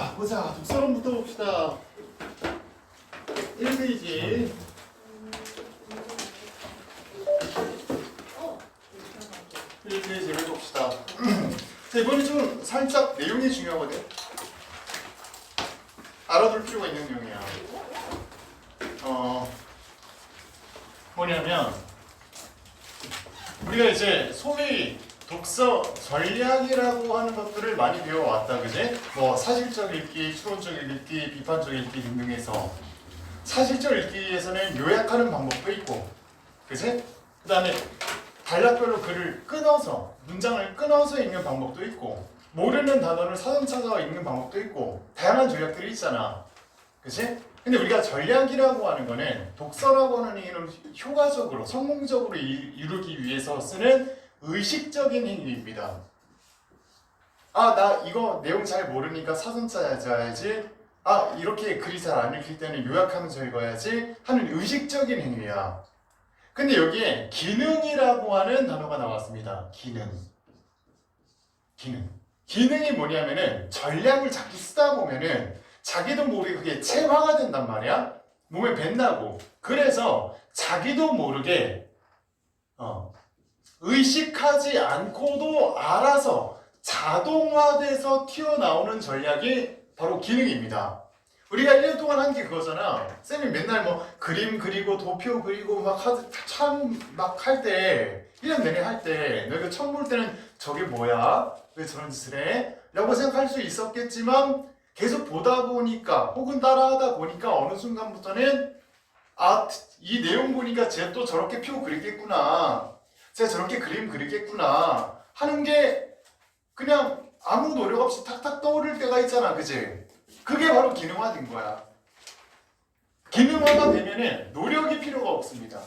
자, 보자. 독서론부터 봅시다. 1페이지. 일페이지를 봅시다. 자, 이번에 좀 살짝 내용이 중요하거든. 알아둘 필요가 있는 내용이야. 뭐냐면 우리가 이제 소위 독서 전략이라고 하는 것들을 많이 배워왔다, 그지? 뭐 사실적 읽기, 추론적 읽기, 비판적 읽기 등등에서 사실적 읽기에서는 요약하는 방법도 있고, 그지? 그 다음에 단락별로 글을 끊어서 문장을 끊어서 읽는 방법도 있고, 모르는 단어를 사전 찾아서 읽는 방법도 있고, 다양한 전략들이 있잖아, 그지? 근데 우리가 전략이라고 하는 거는 독서라고 하는 얘기는 효과적으로 성공적으로 이루기 위해서 쓰는 의식적인 행위입니다. 아, 나 이거 내용 잘 모르니까 사전 찾아야지. 아, 이렇게 글이 잘 안 읽힐 때는 요약하면서 읽어야지 하는 의식적인 행위야. 근데 여기에 기능이라고 하는 단어가 나왔습니다. 기능이 뭐냐면은 전략을 자꾸 쓰다 보면은 자기도 모르게 그게 체화가 된단 말이야. 몸에 뱉나고. 그래서 자기도 모르게 의식하지 않고도 알아서 자동화돼서 튀어나오는 전략이 바로 기능입니다. 우리가 1년 동안 한 게 그거잖아. 쌤이 맨날 뭐 그림 그리고 도표 그리고 막 할 때 1년 내내 할 때 너희가 처음 볼 때는 저게 뭐야? 왜 저런 짓을 해? 라고 생각할 수 있었겠지만 계속 보다 보니까 혹은 따라하다 보니까 어느 순간부터는 아, 이 내용 보니까 쟤 또 저렇게 표 그리겠구나, 쟤 저렇게 그림 그리겠구나 하는 게 그냥 아무 노력 없이 탁탁 떠오를 때가 있잖아, 그지? 그게 바로 기능화된 거야. 기능화가 되면은 노력이 필요가 없습니다.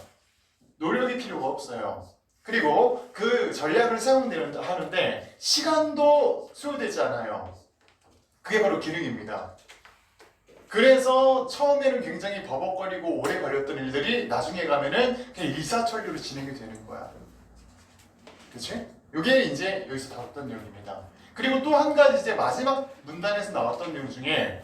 노력이 필요가 없어요. 그리고 그 전략을 사용하는데 시간도 소요되지 않아요. 그게 바로 기능입니다. 그래서 처음에는 굉장히 버벅거리고 오래 걸렸던 일들이 나중에 가면은 그냥 일사천리로 진행이 되는 거야. 그치? 이게 이제 여기서 다뤘던 내용입니다. 그리고 또 한 가지 이제 마지막 문단에서 나왔던 내용 중에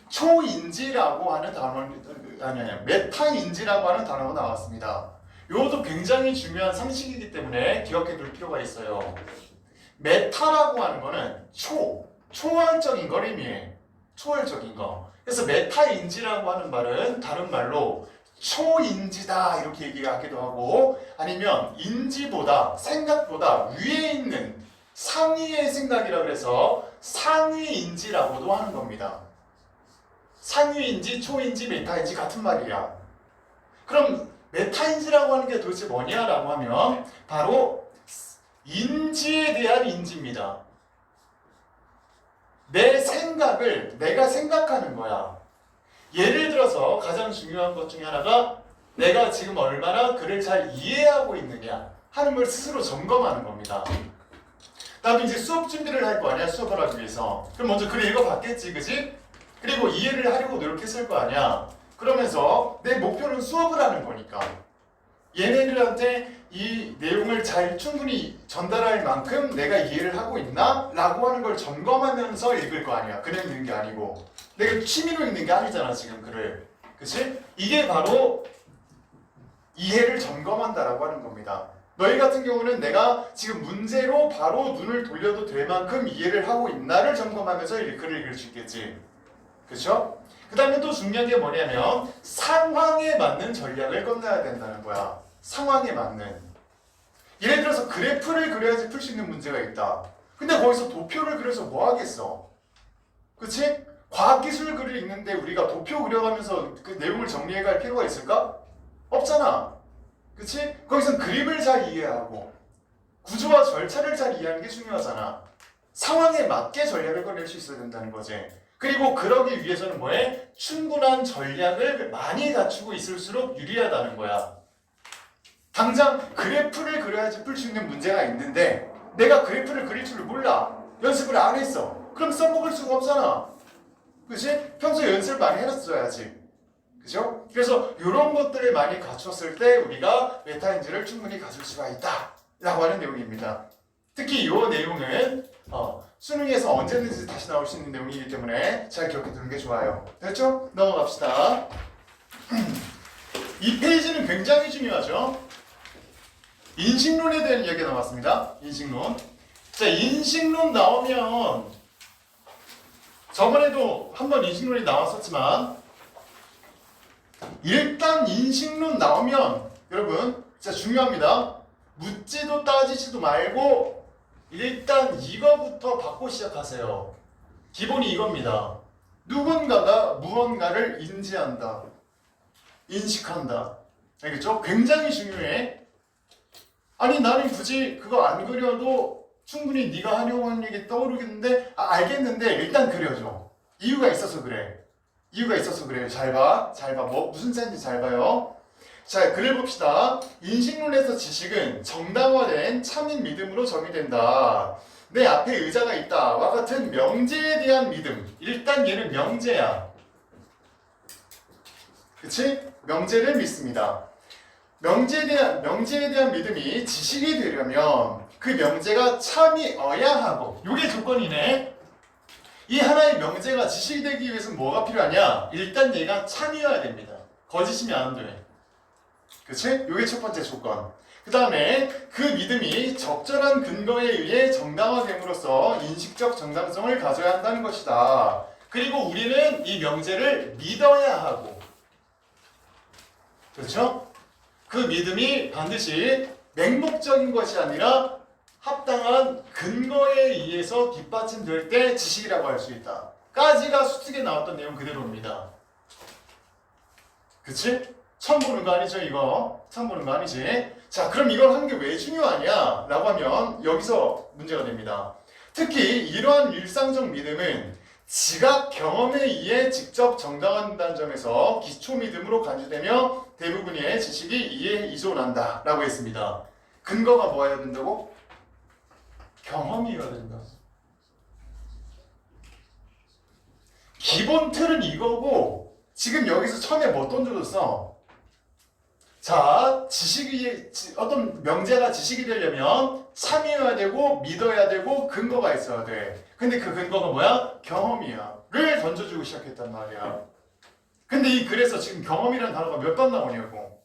초인지라고 하는 메타인지라고 하는 단어가 나왔습니다. 이것도 굉장히 중요한 상식이기 때문에 기억해 둘 필요가 있어요. 메타라고 하는 거는 초월적인 걸 의미해. 초월적인 거. 그래서 메타인지라고 하는 말은 다른 말로 초인지다 이렇게 얘기하기도 하고, 아니면 인지보다 생각보다 위에 있는 상위의 생각이라 그래서 상위인지라고도 하는 겁니다. 상위인지, 초인지, 메타인지 같은 말이야. 그럼 메타인지라고 하는 게 도대체 뭐냐라고 하면 바로 인지에 대한 인지입니다. 내 생각을 내가 생각하는 거야. 예를 들어서 가장 중요한 것 중에 하나가 내가 지금 얼마나 글을 잘 이해하고 있느냐 하는 걸 스스로 점검하는 겁니다. 나도 이제 수업 준비를 할 거 아니야, 수업을 하기 위해서. 그럼 먼저 글을 읽어봤겠지, 그지? 그리고 이해를 하려고 노력했을 거 아니야. 그러면서 내 목표는 수업을 하는 거니까 얘네들한테 이 내용을 잘 충분히 전달할 만큼 내가 이해를 하고 있나? 라고 하는 걸 점검하면서 읽을 거 아니야. 그냥 읽는 게 아니고 내가 취미로 읽는 게 아니잖아, 지금 글을. 그치? 이게 바로 이해를 점검한다라고 하는 겁니다. 너희 같은 경우는 내가 지금 문제로 바로 눈을 돌려도 될 만큼 이해를 하고 있나를 점검하면서 글을 읽을 수 있겠지. 그쵸? 그 다음에 또 중요한 게 뭐냐면 상황에 맞는 전략을 꺼내야 된다는 거야. 상황에 맞는. 예를 들어서 그래프를 그려야지 풀 수 있는 문제가 있다. 근데 거기서 도표를 그려서 뭐 하겠어? 그치? 과학기술 글을 읽는데 우리가 도표 그려가면서 그 내용을 정리해갈 필요가 있을까? 없잖아. 그치? 거기선 그림을 잘 이해하고 구조와 절차를 잘 이해하는 게 중요하잖아. 상황에 맞게 전략을 꺼낼 수 있어야 된다는 거지. 그리고 그러기 위해서는 뭐해? 충분한 전략을 많이 갖추고 있을수록 유리하다는 거야. 당장 그래프를 그려야지 풀 수 있는 문제가 있는데 내가 그래프를 그릴 줄 몰라. 연습을 안 했어. 그럼 써먹을 수가 없잖아. 그치? 평소에 연습을 많이 해놨어야지. 그죠? 그래서 이런 것들을 많이 갖췄을 때 우리가 메타인지를 충분히 가질 수가 있다 라고 하는 내용입니다. 특히 이 내용은 수능에서 언제든지 다시 나올 수 있는 내용이기 때문에 잘 기억해 두는 게 좋아요. 됐죠? 넘어갑시다. 이 페이지는 굉장히 중요하죠. 인식론에 대한 이야기가 나왔습니다. 인식론. 자, 인식론 나오면 저번에도 한번 인식론이 나왔었지만 일단 인식론 나오면 여러분 진짜 중요합니다. 묻지도 따지지도 말고 일단 이거부터 받고 시작하세요. 기본이 이겁니다. 누군가가 무언가를 인지한다. 인식한다. 알겠죠? 굉장히 중요해. 아니 나는 굳이 그거 안 그려도 충분히 네가 하려고 하는 얘기 떠오르겠는데 알겠는데 일단 그려줘. 이유가 있어서 그래. 이유가 있어서 그래요. 잘 봐. 잘 봐. 뭐 무슨 뜻인지 잘 봐요. 자, 글을 봅시다. 인식론에서 지식은 정당화된 참인 믿음으로 정의된다. 내 앞에 의자가 있다와 같은 명제에 대한 믿음. 일단 얘는 명제야. 그치? 명제를 믿습니다. 명제에 대한 믿음이 지식이 되려면 그 명제가 참이어야 하고, 요게 조건이네. 이 하나의 명제가 지식이 되기 위해서는 뭐가 필요하냐? 일단 얘가 참이어야 됩니다. 거짓이면 안 돼. 그치? 요게 첫 번째 조건. 그 다음에 그 믿음이 적절한 근거에 의해 정당화됨으로써 인식적 정당성을 가져야 한다는 것이다. 그리고 우리는 이 명제를 믿어야 하고, 그렇죠? 그 믿음이 반드시 맹목적인 것이 아니라 합당한 근거에 의해서 뒷받침될 때 지식이라고 할 수 있다. 까지가 수특에 나왔던 내용 그대로입니다. 그치? 처음 보는 거 아니죠 이거? 처음 보는 거 아니지? 자, 그럼 이걸 하는 게 왜 중요하냐? 라고 하면 여기서 문제가 됩니다. 특히 이러한 일상적 믿음은 지각 경험에 의해 직접 정당화된다는 점에서 기초 믿음으로 간주되며 대부분의 지식이 이에 의존한다 라고 했습니다. 근거가 뭐여야 된다고? 경험이어야 된다. 기본 틀은 이거고 지금 여기서 처음에 뭐 던져줬어? 자, 어떤 명제가 지식이 되려면 참여해야 되고 믿어야 되고 근거가 있어야 돼. 근데 그 근거가 뭐야? 경험이야. 를 던져주고 시작했단 말이야. 근데 이 글에서 지금 경험이라는 단어가 몇 번 나오냐고.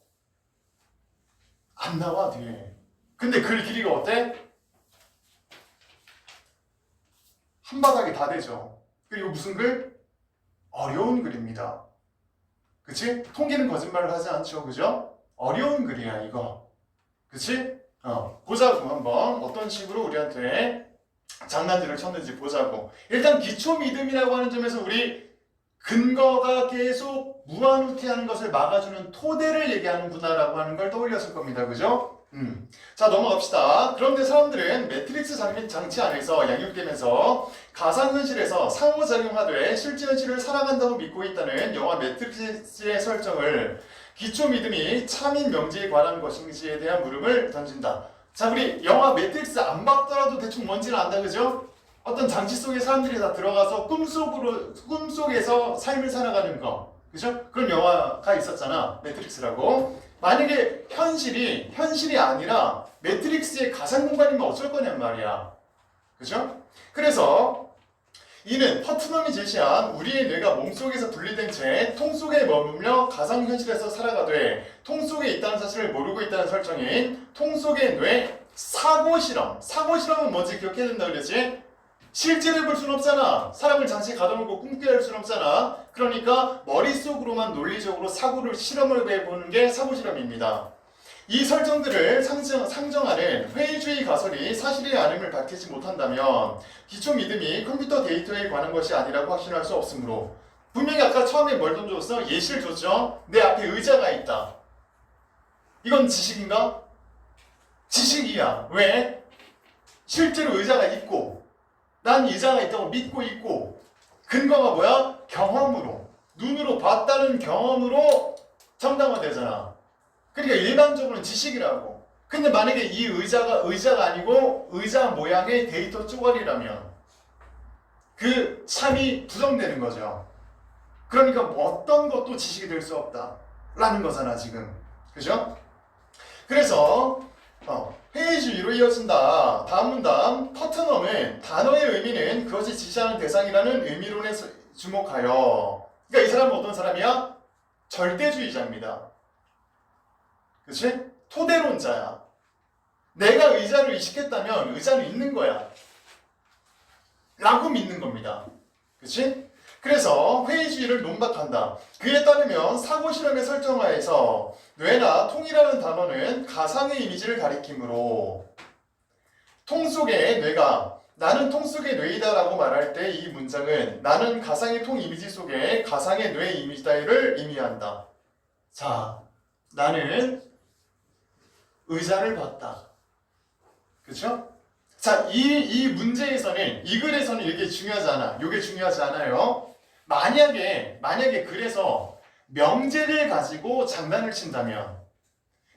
안 나와 뒤에. 근데 글 길이가 어때? 한 바닥이 다 되죠. 그리고 무슨 글? 어려운 글입니다. 그치? 통계는 거짓말을 하지 않죠. 그죠? 어려운 글이야 이거. 그치? 보자고 한번 어떤 식으로 우리한테 장난질을 쳤는지 보자고. 일단 기초 믿음이라고 하는 점에서 우리 근거가 계속 무한후퇴하는 것을 막아주는 토대를 얘기하는구나라고 하는 걸 떠올렸을 겁니다. 그죠? 자, 넘어갑시다. 그런데 사람들은 매트릭스 장치 안에서 양육되면서 가상현실에서 상호작용하되 실제 현실을 살아간다고 믿고 있다는 영화 매트릭스의 설정을 기초 믿음이 참인 명제에 관한 것인지에 대한 물음을 던진다. 자, 우리 영화 매트릭스 안 봤더라도 대충 뭔지는 안다. 그죠? 어떤 장치 속에 사람들이 다 들어가서 꿈속에서 삶을 살아가는 거. 그죠? 그런 영화가 있었잖아. 매트릭스라고. 만약에 현실이 아니라 매트릭스의 가상 공간이면 어쩔 거냔 말이야. 그죠? 그래서 이는 퍼트넘이 제시한 우리의 뇌가 몸속에서 분리된 채 통 속에 머물며 가상현실에서 살아가되 통 속에 있다는 사실을 모르고 있다는 설정인 통 속의 뇌 사고실험. 사고실험은 뭔지 기억해야 된다 그랬지? 실제로 해볼 수는 없잖아. 사람을 장치에 가둬놓고 꿈꾸게 할 수는 없잖아. 그러니까 머릿속으로만 논리적으로 실험을 해보는 게 사고실험입니다. 이 설정들을 상정하는 회의주의 가설이 사실이 아님을 밝히지 못한다면 기초 믿음이 컴퓨터 데이터에 관한 것이 아니라고 확신할 수 없으므로 분명히 아까 처음에 뭘 던져줬어? 예시를 줬죠? 내 앞에 의자가 있다. 이건 지식인가? 지식이야. 왜? 실제로 의자가 있고 난 의자가 있다고 믿고 있고 근거가 뭐야? 경험으로 눈으로 봤다는 경험으로 정당화되잖아. 그러니까 일반적으로는 지식이라고. 근데 만약에 이 의자가 아니고 의자 모양의 데이터 쪼가리라면 그 참이 부정되는 거죠. 그러니까 어떤 것도 지식이 될 수 없다 라는 거잖아 지금. 그죠? 그래서 회의주의로 이어진다. 다음 문단 퍼트넘은 단어의 의미는 그것이 지시하는 대상이라는 의미론에 주목하여. 그러니까 이 사람은 어떤 사람이야? 절대주의자입니다. 그치? 토대론자야. 내가 의자를 의식했다면 의자는 있는 거야 라고 믿는 겁니다. 그치? 그래서 회의주의를 논박한다. 그에 따르면 사고실험의 설정하에서 뇌나 통이라는 단어는 가상의 이미지를 가리키므로 통 속의 뇌가 나는 통 속의 뇌이다 라고 말할 때 이 문장은 나는 가상의 통 이미지 속의 가상의 뇌 이미지다를 의미한다. 자, 나는 의자를 봤다. 그쵸? 자, 이 문제에서는, 이 글에서는 이게 중요하지 않아. 이게 중요하지 않아요. 만약에 그래서 명제를 가지고 장난을 친다면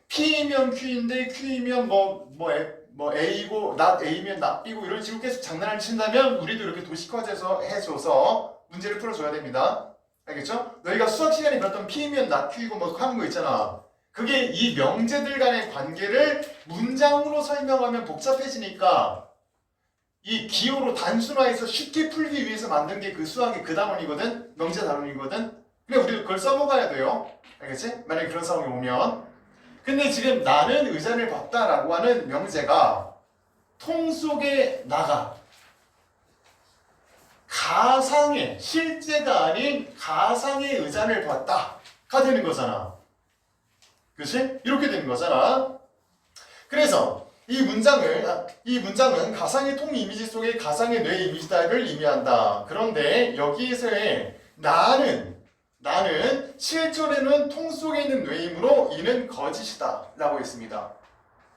P이면 Q인데 Q이면 뭐 A고 not A면 not B고 이런 식으로 계속 장난을 친다면 우리도 이렇게 도식화해서 해줘서 문제를 풀어줘야 됩니다. 알겠죠? 너희가 수학 시간에 배웠던 P이면 not Q이고 뭐 하는 거 있잖아. 그게 이 명제들 간의 관계를 문장으로 설명하면 복잡해지니까 이 기호로 단순화해서 쉽게 풀기 위해서 만든 게 그 수학의 그 단원이거든? 명제 단원이거든? 근데 우리도 그걸 써먹어야 돼요. 알겠지? 만약에 그런 상황이 오면. 근데 지금 나는 의자를 봤다라고 하는 명제가 통 속에 나가. 가상의, 실제가 아닌 가상의 의자를 봤다가 되는 거잖아. 그치? 이렇게 되는 거잖아. 그래서 이 문장은 가상의 통 이미지 속의 가상의 뇌 이미지다를 의미한다. 그런데 여기에서의 나는 실존에는 통 속에 있는 뇌이므로 이는 거짓이다 라고 했습니다.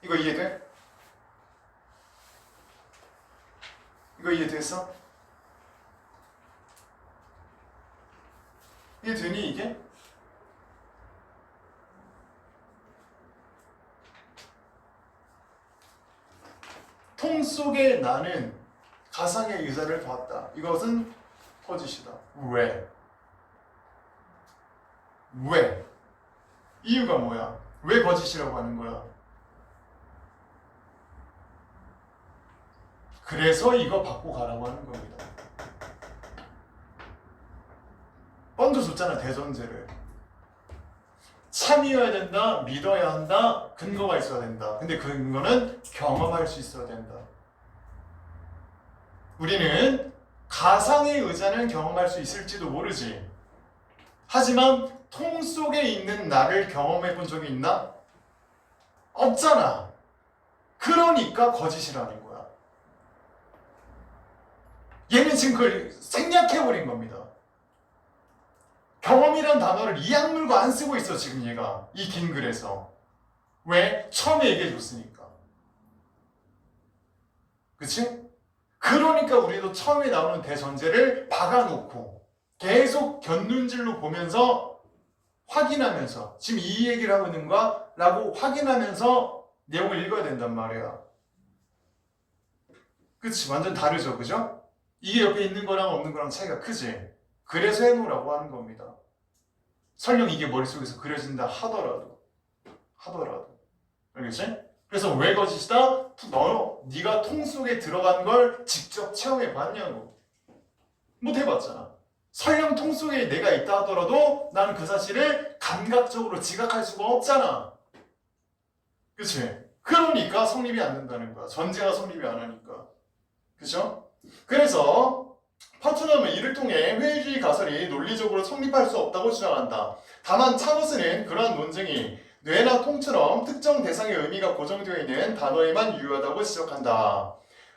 이거 이해돼? 이거 이해됐어? 이해되니 이게? 통 속에 나는 가상의 의자를 봤다. 이것은 거짓이다. 왜? 왜? 이유가 뭐야? 왜 거짓이라고 하는 거야? 그래서 이거 받고 가라고 하는 겁니다. 뻔도 줬잖아, 대전제를. 참여해야 된다, 믿어야 한다, 근거가 있어야 된다. 근데 그 근거는 경험할 수 있어야 된다. 우리는 가상의 의자는 경험할 수 있을지도 모르지. 하지만 통 속에 있는 나를 경험해 본 적이 있나? 없잖아. 그러니까 거짓이라는 거야. 얘는 지금 그걸 생략해버린 겁니다. 경험이란 단어를 이 약물고 안 쓰고 있어 지금 얘가 이 긴 글에서. 왜? 처음에 얘기해줬으니까. 그치? 그러니까 우리도 처음에 나오는 대전제를 박아놓고 계속 곁눈질로 보면서 확인하면서 지금 이 얘기를 하고 있는가? 라고 확인하면서 내용을 읽어야 된단 말이야. 그치? 완전 다르죠, 그죠? 이게 옆에 있는 거랑 없는 거랑 차이가 크지? 그래서 해놓으라고 하는 겁니다. 설령 이게 머릿속에서 그려진다 하더라도. 알겠지? 그래서 왜 거짓이다? 네가 통 속에 들어간 걸 직접 체험해 봤냐고. 못 해봤잖아. 설령 통 속에 내가 있다 하더라도 나는 그 사실을 감각적으로 지각할 수가 없잖아. 그치? 그러니까 성립이 안 된다는 거야. 전제가 성립이 안 하니까. 그죠? 그래서 파투넘은 이를 통해 회의주의 가설이 논리적으로 성립할 수 없다고 주장한다. 다만 차머스는 그러한 논증이 뇌나 통처럼 특정 대상의 의미가 고정되어 있는 단어에만 유효하다고 지적한다.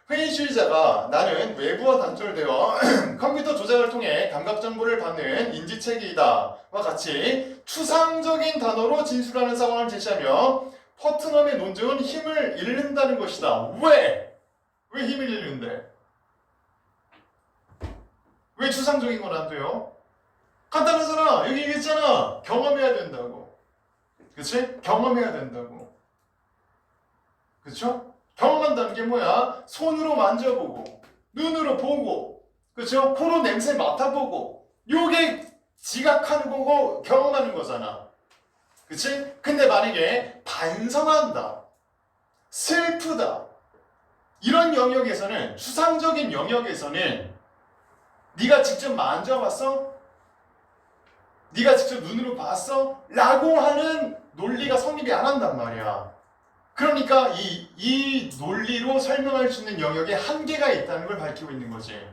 회의주의자가 나는 외부와 단절되어 컴퓨터 조작을 통해 감각 정보를 받는 인지체계이다 와 같이 추상적인 단어로 진술하는 상황을 제시하며 퍼트넘의 논증은 힘을 잃는다는 것이다. 왜? 왜 힘을 잃는데? 왜 추상적인 건 안 돼요? 간단하잖아. 여기 얘기했잖아. 경험해야 된다고. 그치? 경험해야 된다고. 그쵸? 경험한다는 게 뭐야? 손으로 만져보고 눈으로 보고 그쵸? 코로 냄새 맡아보고 요게 지각하는 거고 경험하는 거잖아. 그치? 근데 만약에 반성한다, 슬프다 이런 영역에서는, 추상적인 영역에서는 네가 직접 만져봤어? 네가 직접 눈으로 봤어? 라고 하는 논리가 성립이 안 한단 말이야. 그러니까 이 논리로 설명할 수 있는 영역에 한계가 있다는 걸 밝히고 있는 거지.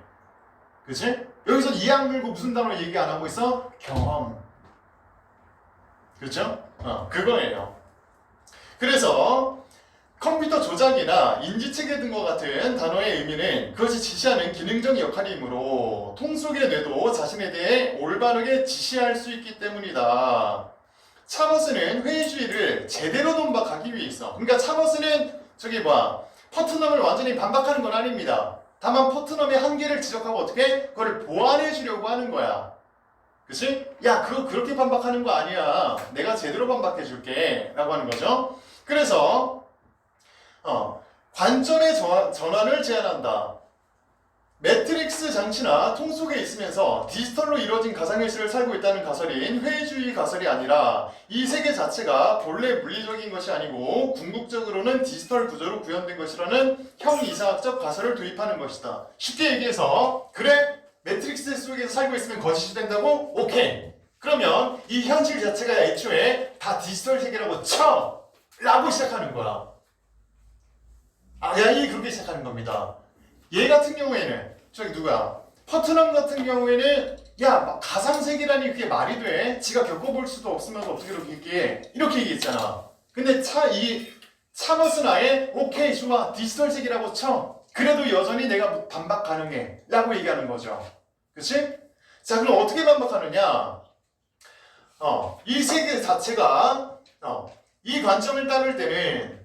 그치? 여기서 이악 물고 무슨 단어 얘기 안 하고 있어? 경험. 그렇죠? 그거예요. 그래서 컴퓨터 조작이나 인지체계 등과 같은 단어의 의미는 그것이 지시하는 기능적 역할이므로 통 속의 뇌도 자신에 대해 올바르게 지시할 수 있기 때문이다. 차머스는 회의주의를 제대로 논박하기 위해 있어. 그러니까 차머스는 퍼트넘을 완전히 반박하는 건 아닙니다. 다만 포트넘의 한계를 지적하고 어떻게 그걸 보완해 주려고 하는 거야. 그치? 야, 그거 그렇게 반박하는 거 아니야. 내가 제대로 반박해 줄게 라고 하는 거죠. 그래서 관점의 전환을 제안한다. 매트릭스 장치나 통 속에 있으면서 디지털로 이루어진 가상현실을 살고 있다는 가설인 회의주의 가설이 아니라 이 세계 자체가 본래 물리적인 것이 아니고 궁극적으로는 디지털 구조로 구현된 것이라는 형이상학적 가설을 도입하는 것이다. 쉽게 얘기해서 그래? 매트릭스 속에서 살고 있으면 거짓이 된다고? 오케이. 그러면 이 현실 자체가 애초에 다 디지털 세계라고 쳐! 라고 시작하는 거야. 그렇게 시작하는 겁니다. 얘 같은 경우에는 퍼트넘 같은 경우에는 가상세계라니 그게 말이 돼? 지가 겪어볼 수도 없으면서 어떻게 그렇게 얘기해? 이렇게 얘기했잖아. 근데 이 차머스는 아예 오케이 좋아 디지털 세계라고 쳐. 그래도 여전히 내가 반박 가능해 라고 얘기하는 거죠. 그치? 자, 그럼 어떻게 반박하느냐? 이 세계 자체가 이 관점을 따를 때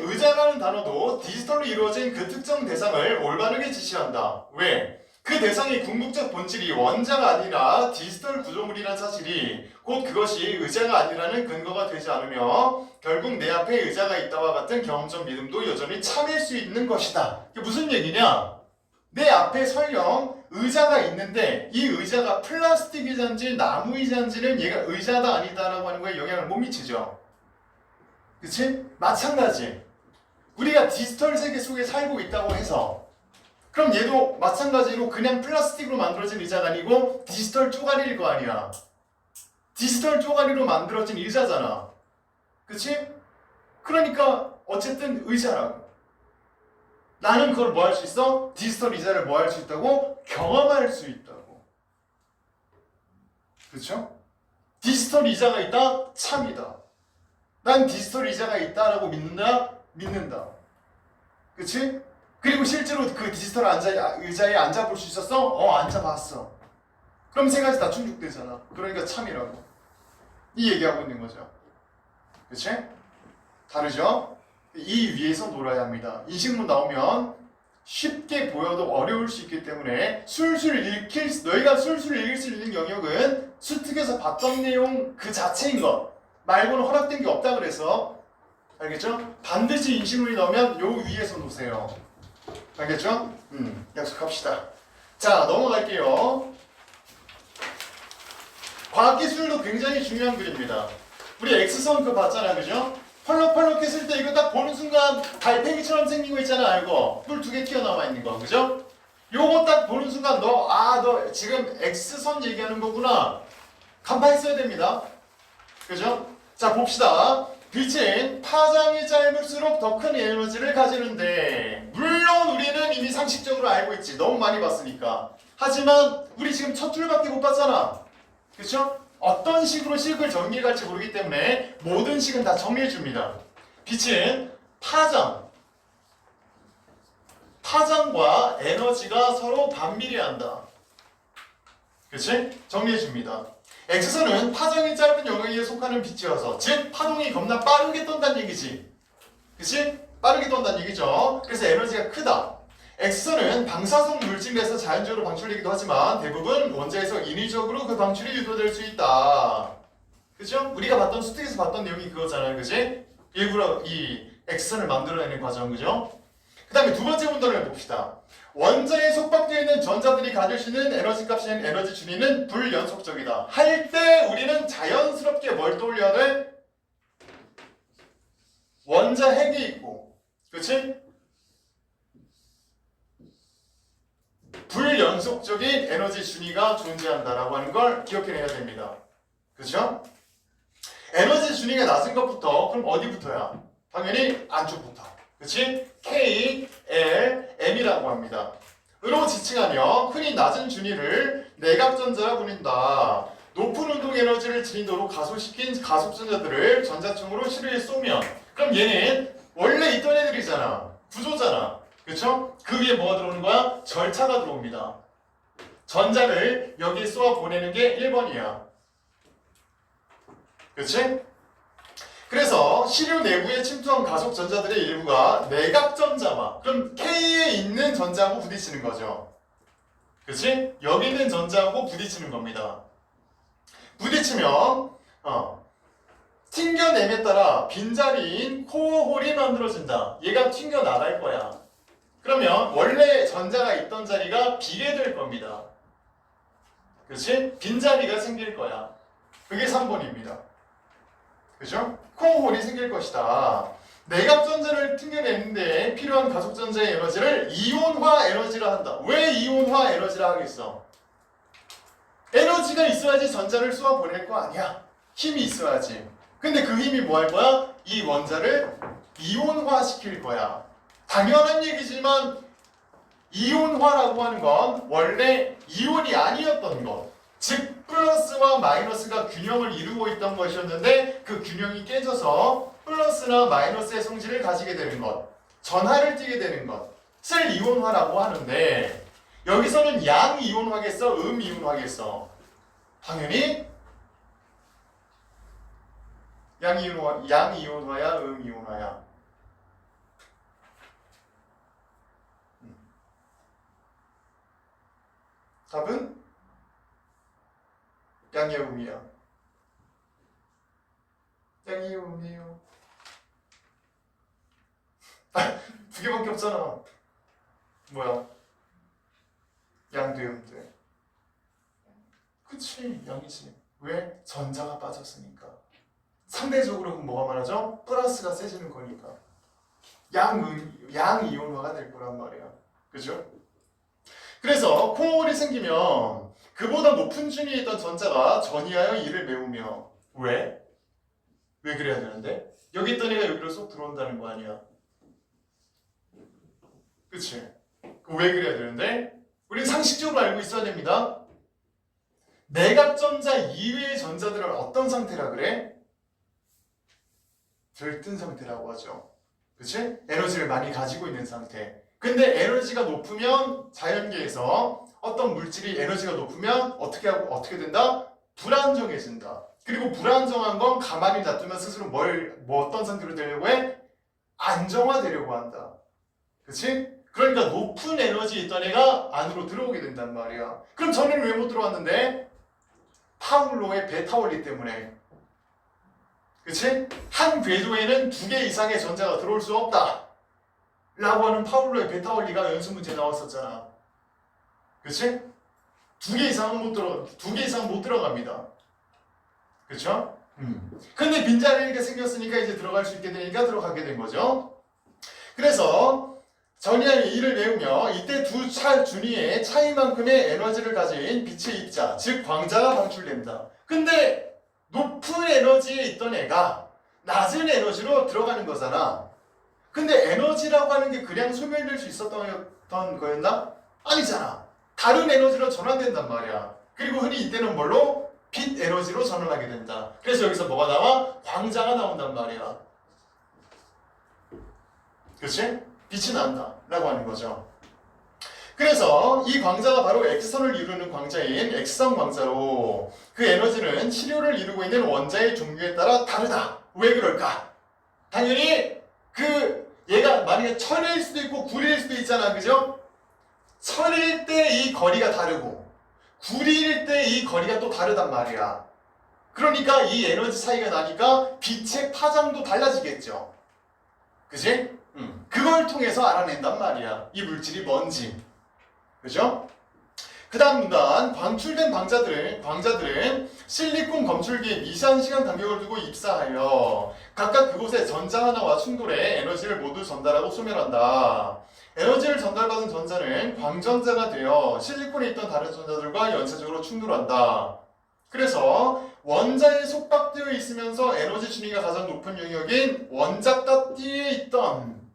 의자라는 단어도 디지털로 이루어진 그 특정 대상을 올바르게 지시한다. 왜? 그 대상의 궁극적 본질이 원자가 아니라 디지털 구조물이라는 사실이 곧 그것이 의자가 아니라는 근거가 되지 않으며 결국 내 앞에 의자가 있다와 같은 경험적 믿음도 여전히 참일 수 있는 것이다. 이게 무슨 얘기냐? 내 앞에 설령 의자가 있는데 이 의자가 플라스틱 의자인지 나무 의자인지는 얘가 의자다 아니다라고 하는 거에 영향을 못 미치죠. 그치? 마찬가지. 우리가 디지털 세계 속에 살고 있다고 해서 그럼 얘도 마찬가지로 그냥 플라스틱으로 만들어진 의자가 아니고 디지털 쪼가리일 거 아니야. 디지털 쪼가리로 만들어진 의자잖아. 그치? 그러니까 어쨌든 의자라고. 나는 그걸 뭐 할 수 있어? 디지털 의자를 뭐 할 수 있다고? 경험할 수 있다고. 그렇죠? 디지털 의자가 있다? 참이다. 난 디지털 의자가 있다라고 믿는다? 믿는다. 그치? 그리고 실제로 그 디지털 의자에 앉아볼 수 있었어? 앉아봤어. 그럼 세 가지 다 충족되잖아. 그러니까 참이라고. 이 얘기하고 있는 거죠. 그치? 다르죠? 이 위에서 놀아야 합니다. 인식문 나오면 쉽게 보여도 어려울 수 있기 때문에 너희가 술술 읽을 수 있는 영역은 수특에서 봤던 내용 그 자체인 것 말고는 허락된 게 없다 그래서 알겠죠? 반드시 인식문이 나오면 요 위에서 놓으세요. 알겠죠? 약속합시다. 자, 넘어갈게요. 과학기술도 굉장히 중요한 글입니다. 우리 X선 그거 봤잖아, 그죠? 펄럭펄럭 했을 때 이거 딱 보는 순간 달팽이처럼 생긴 거 있잖아, 알고? 뿔 2개 튀어나와 있는 거, 그죠? 요거 딱 보는 순간 너 지금 X선 얘기하는 거구나. 간파했어야 됩니다. 그죠? 자, 봅시다. 빛은 파장이 짧을수록 더 큰 에너지를 가지는데 물론 우리는 이미 상식적으로 알고 있지. 너무 많이 봤으니까. 하지만 우리 지금 첫 줄밖에 못 봤잖아. 그쵸? 어떤 식으로 식을 정리해 갈지 모르기 때문에 모든 식은 다 정리해 줍니다. 빛은 파장과 에너지가 서로 반비례한다. 그치? 정리해 줍니다. X선은 파장이 짧은 영역에 속하는 빛이어서 즉 파동이 겁나 빠르게 떤다는 얘기지. 그치? 빠르게 떤다는 얘기죠. 그래서 에너지가 크다. X선은 방사성 물질에서 자연적으로 방출되기도 하지만 대부분 원자에서 인위적으로 그 방출이 유도될 수 있다. 그죠? 우리가 봤던 수특에서 봤던 내용이 그거잖아요. 그치? 일부러 이 X선을 만들어내는 과정. 그죠? 그 다음에 두 번째 문단을 봅시다. 원자에 속박되어 있는 전자들이 가질 수 있는 에너지 값인 에너지 준위는 불연속적이다. 할 때 우리는 자연스럽게 뭘 떠올려야 돼? 원자 핵이 있고 그치? 불연속적인 에너지 준위가 존재한다라고 하는 걸 기억해내야 됩니다. 그렇죠? 에너지 준위가 낮은 것부터 그럼 어디부터야? 당연히 안쪽부터. 그치? K, L, M이라고 합니다. 으로 지칭하며 흔히 낮은 준위를 내각전자라 부른다. 높은 운동 에너지를 지닌도로 가속시킨 가속전자들을 전자총으로 시루에 쏘면 그럼 얘는 원래 있던 애들이잖아. 구조잖아. 그쵸? 그 위에 뭐가 들어오는 거야? 절차가 들어옵니다. 전자를 여기에 쏘아 보내는 게 1번이야. 그치? 그래서 시류 내부에 침투한 가속 전자들의 일부가 내각전자와 그럼 K에 있는 전자하고 부딪히는 거죠. 그치? 여기 있는 전자하고 부딪히는 겁니다. 부딪히면 튕겨냄에 따라 빈자리인 코어홀이 만들어진다. 얘가 튕겨나갈 거야. 그러면 원래 전자가 있던 자리가 비게 될 겁니다. 그치? 빈자리가 생길 거야. 그게 3번입니다. 그죠? 코어홀이 생길 것이다. 내각전자를 튕겨내는데 필요한 가속전자의 에너지를 이온화 에너지라 한다. 왜 이온화 에너지라 하겠어? 에너지가 있어야지 전자를 쏘아 보낼 거 아니야. 힘이 있어야지. 근데 그 힘이 뭐 할 거야? 이 원자를 이온화 시킬 거야. 당연한 얘기지만 이온화라고 하는 건 원래 이온이 아니었던 것. 즉 플러스와 마이너스가 균형을 이루고 있던 것이었는데 그 균형이 깨져서 플러스나 마이너스의 성질을 가지게 되는 것. 전하를 띠게 되는 것을 이온화라고 하는데 여기서는 양이온화겠어? 음이온화겠어? 당연히 양이온화야? 음이온화야? 답은 양이야 음이야? 양이야 음이에요. 두 개밖에 없잖아. 뭐야? 양돼 음돼. 그치 양이지. 왜? 전자가 빠졌으니까. 상대적으로 그럼 뭐가 많아져? 플러스가 세지는 거니까. 양이온화가 될 거란 말이야. 그죠? 그래서 코어홀이 생기면 그보다 높은 준위에 있던 전자가 전이하여 이를 메우며 왜? 왜 그래야 되는데? 여기 있던 애가 여기로 쏙 들어온다는 거 아니야? 그치? 왜 그래야 되는데? 우린 상식적으로 알고 있어야 됩니다. 내각전자 이외의 전자들은 어떤 상태라 그래? 들뜬 상태라고 하죠. 그치? 에너지를 많이 가지고 있는 상태. 근데 에너지가 높으면 자연계에서 어떤 물질이 에너지가 높으면 어떻게 된다? 불안정해진다. 그리고 불안정한 건 가만히 놔두면 스스로 어떤 상태로 되려고 해? 안정화되려고 한다. 그치? 그러니까 높은 에너지 있던 애가 안으로 들어오게 된단 말이야. 그럼 전에는 왜 못 들어왔는데? 파울로의 베타 원리 때문에. 그치? 한 궤도에는 2개 이상의 전자가 들어올 수 없다. 라고 하는 파울로의 베타 원리가 연습 문제에 나왔었잖아. 그치? 2개 이상 못 들어갑니다. 그쵸? 근데 빈자리가 생겼으니까 이제 들어갈 수 있게 되니까 들어가게 된 거죠. 그래서 전이하여 이를 메우며 이때 두 준위의 차이만큼의 에너지를 가진 빛의 입자, 즉 광자가 방출됩니다. 근데 높은 에너지에 있던 애가 낮은 에너지로 들어가는 거잖아. 근데 에너지라고 하는 게 그냥 소멸될 수 있었던 거였나? 아니잖아. 다른 에너지로 전환된단 말이야. 그리고 흔히 이때는 뭘로? 빛 에너지로 전환하게 된다. 그래서 여기서 뭐가 나와? 광자가 나온단 말이야. 그치? 빛이 난다 라고 하는 거죠. 그래서 이 광자가 바로 X선을 이루는 광자인 X선 광자로 그 에너지는 치료를 이루고 있는 원자의 종류에 따라 다르다. 왜 그럴까? 당연히 얘가 만약에 천일 수도 있고 구리일 수도 있잖아. 그죠? 천일 때 이 거리가 다르고 구리일 때 이 거리가 또 다르단 말이야. 그러니까 이 에너지 차이가 나니까 빛의 파장도 달라지겠죠. 그치? 그걸 통해서 알아낸단 말이야. 이 물질이 뭔지. 그죠? 그 다음 문단, 방출된 광자들은 실리콘 검출기에 미세한 시간 간격을 두고 입사하여 각각 그곳에 전자 하나와 충돌해 에너지를 모두 전달하고 소멸한다. 에너지를 전달받은 전자는 광전자가 되어 실리콘에 있던 다른 전자들과 연쇄적으로 충돌한다. 그래서 원자에 속박되어 있으면서 에너지 준위가 가장 높은 영역인 원자가 띠에 있던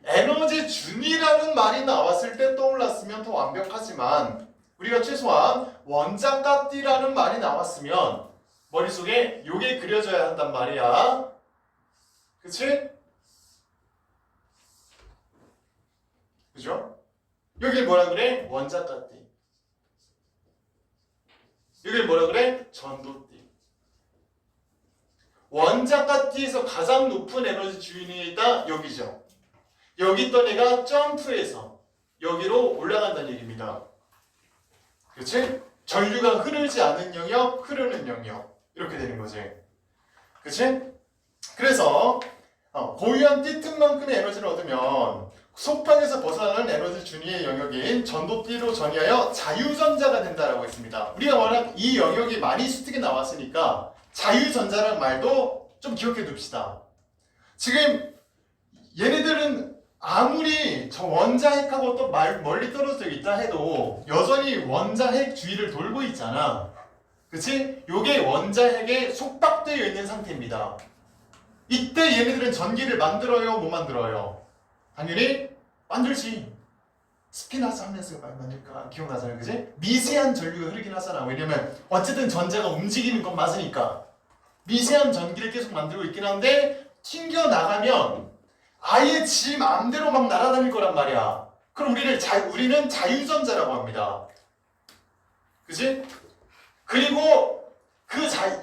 에너지 준위라는 말이 나왔을 때 떠올랐으면 더 완벽하지만 우리가 최소한 원자가 띠라는 말이 나왔으면 머릿속에 요게 그려져야 한단 말이야. 그치? 그죠? 여기 뭐라 그래? 원자가 띠. 여기 뭐라 그래? 전도띠. 원자가 띠에서 가장 높은 에너지 주인이 있다? 여기죠. 여기 있던 애가 점프해서 여기로 올라간다는 얘기입니다. 그치? 전류가 흐르지 않은 영역, 흐르는 영역. 이렇게 되는 거지. 그치? 그래서 고유한 띠틈만큼의 에너지를 얻으면 속박에서 벗어나는 에너지 준위의 영역인 전도띠로 전이하여 자유전자가 된다라고 했습니다. 우리가 워낙 이 영역이 많이 수특이 나왔으니까 자유전자라는 말도 좀 기억해 둡시다. 지금 얘네들은 아무리 저 원자핵하고 또 멀리 떨어져 있다 해도 여전히 원자핵 주위를 돌고 있잖아. 그치? 요게 원자핵에 속박되어 있는 상태입니다. 이때 얘네들은 전기를 만들어요? 못 만들어요? 당연히 만들지. 스피너스 하면서 만들까? 기억나잖아요. 그치? 미세한 전류가 흐르긴 하잖아. 왜냐면 어쨌든 전자가 움직이는 건 맞으니까. 미세한 전기를 계속 만들고 있긴 한데 튕겨나가면 아예 지 마음대로 막 날아다닐 거란 말이야. 그럼 우리는 자유전자라고 합니다. 그치? 그리고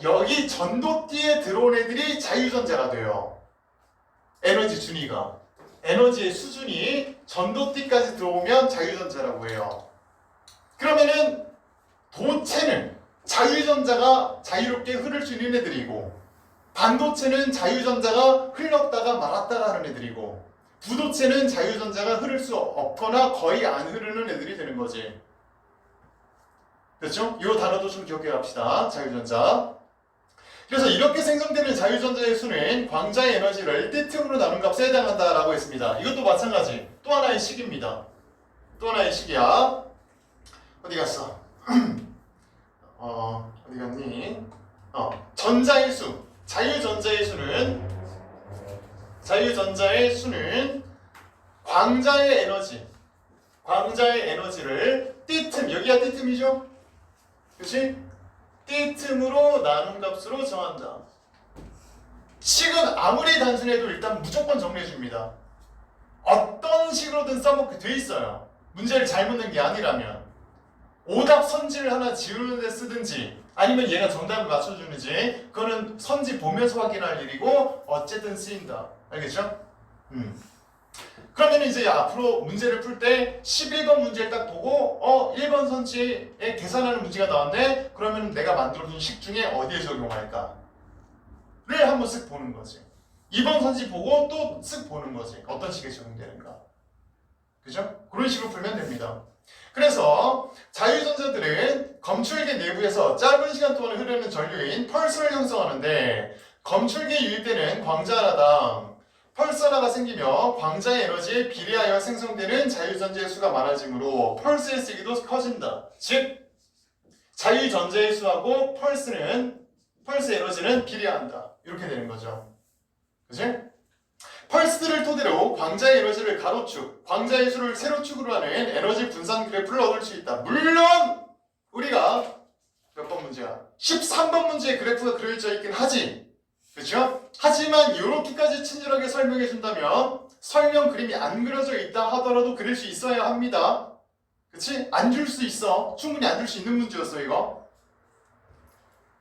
여기 전도띠에 들어온 애들이 자유전자가 돼요. 에너지 준위가. 에너지의 수준이 전도띠까지 들어오면 자유전자라고 해요. 그러면은 도체는 자유전자가 자유롭게 흐를 수 있는 애들이고 반도체는 자유전자가 흘렀다가 말았다가 하는 애들이고 부도체는 자유전자가 흐를 수 없거나 거의 안 흐르는 애들이 되는 거지. 그렇죠? 이 단어도 좀 기억해 갑시다. 자유전자. 그래서 이렇게 생성되는 자유전자의 수는 광자의 에너지를 띠틈으로 나눈 값에 해당한다라고 했습니다. 이것도 마찬가지. 또 하나의 식입니다. 또 하나의 식이야. 어디 갔어? 어디 갔니? 전자의 수. 자유전자의 수는 광자의 에너지를 띠틈, 여기가 띠틈이죠? 그치? 띠틈으로 나눈 값으로 정한다. 식은 아무리 단순해도 일단 무조건 정리해줍니다. 어떤 식으로든 써먹게 돼 있어요. 문제를 잘 묻는 게 아니라면. 오답 선지를 하나 지우는 데 쓰든지 아니면 얘가 정답을 맞춰주는지 그거는 선지 보면서 확인할 일이고 어쨌든 쓰인다. 알겠죠? 그러면 이제 앞으로 문제를 풀 때 11번 문제를 딱 보고 1번 선지에 계산하는 문제가 나왔네? 그러면 내가 만들어둔 식 중에 어디에 적용할까? 를 한번 쓱 보는 거지. 2번 선지 보고 또 쓱 보는 거지. 어떤 식에 적용되는가. 그죠? 그런 식으로 풀면 됩니다. 그래서 자유전자들은 검출기 내부에서 짧은 시간 동안 흐르는 전류인 펄스를 형성하는데 검출기에 유입되는 광자 하나당 펄스 하나가 생기며 광자의 에너지에 비례하여 생성되는 자유전자의 수가 많아지므로 펄스의 세기도 커진다. 즉 자유전자의 수하고 펄스 에너지는 비례한다. 이렇게 되는 거죠. 그치? 펄스들을 토대로 광자의 에너지를 가로축, 광자의 수를 세로축으로 하는 에너지 분산 그래프를 얻을 수 있다. 물론 우리가 몇 번 문제야? 13번 문제에 그래프가 그려져 있긴 하지. 그렇죠? 하지만 이렇게까지 친절하게 설명해 준다면 설명 그림이 안 그려져 있다 하더라도 그릴 수 있어야 합니다. 그치? 안 줄 수 있어. 충분히 안 줄 수 있는 문제였어 이거.